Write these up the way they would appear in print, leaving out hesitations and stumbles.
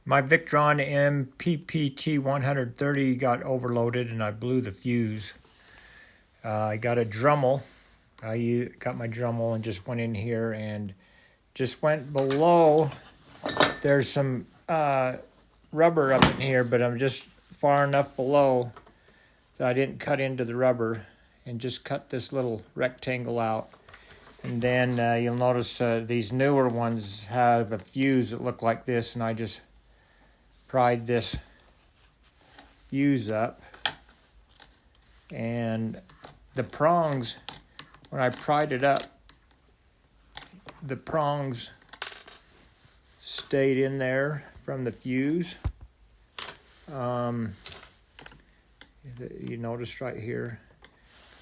My Victron mppt 130 got overloaded and I blew the fuse. I got a Dremel. I got my Dremel and just went in here and just went below. There's some rubber up in here, but I'm just far enough below that I didn't cut into the rubber and just cut this little rectangle out. And then you'll notice these newer ones have a fuse that look like this, and I just pried this fuse up. And the prongs, when I pried it up, the prongs stayed in there from the fuse. You noticed right here.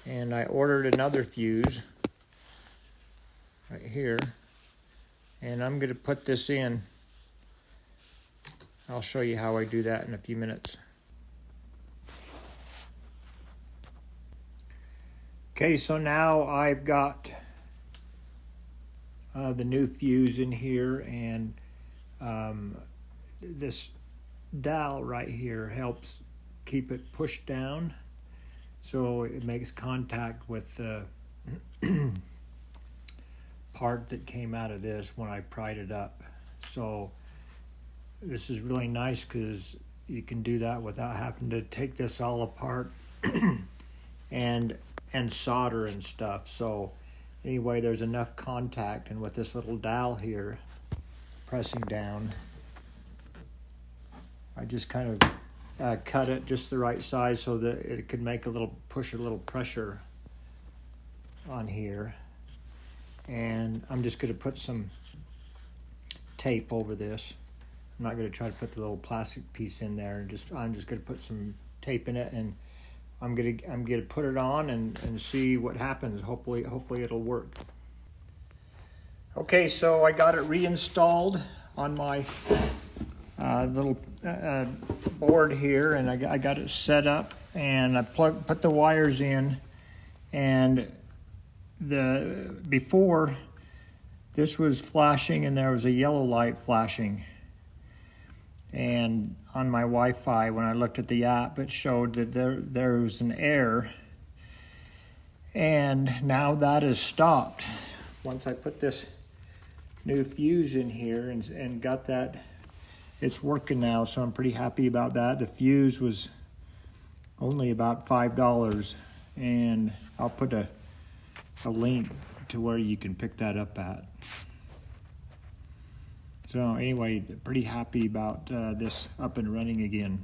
And I ordered another fuse right here. And I'm going to put this in. I'll show you how I do that in a few minutes. Okay, so now I've got the new fuse in here, and this dowel right here helps keep it pushed down so it makes contact with the part that came out of this when I pried it up. So this is really nice because you can do that without having to take this all apart and solder and stuff. So anyway, there's enough contact, and with this little dowel here pressing down, I just kind of cut it just the right size so that it could make push a little pressure on here. And I'm just going to put some tape over this. I'm not going to try to put the little plastic piece in there. I'm just going to put some tape in it, and I'm going to put it on and see what happens. Hopefully it'll work. Okay, so I got it reinstalled on my little board here, and I got it set up, and I put the wires in, and before this was flashing and there was a yellow light flashing, and on my Wi-Fi when I looked at the app it showed that there was an error, and now that is stopped. Once I put this new fuse in here and got that, it's working now, so I'm pretty happy about that. The fuse was only about $5, and I'll put a link to where you can pick that up at. So anyway, pretty happy about this up and running again.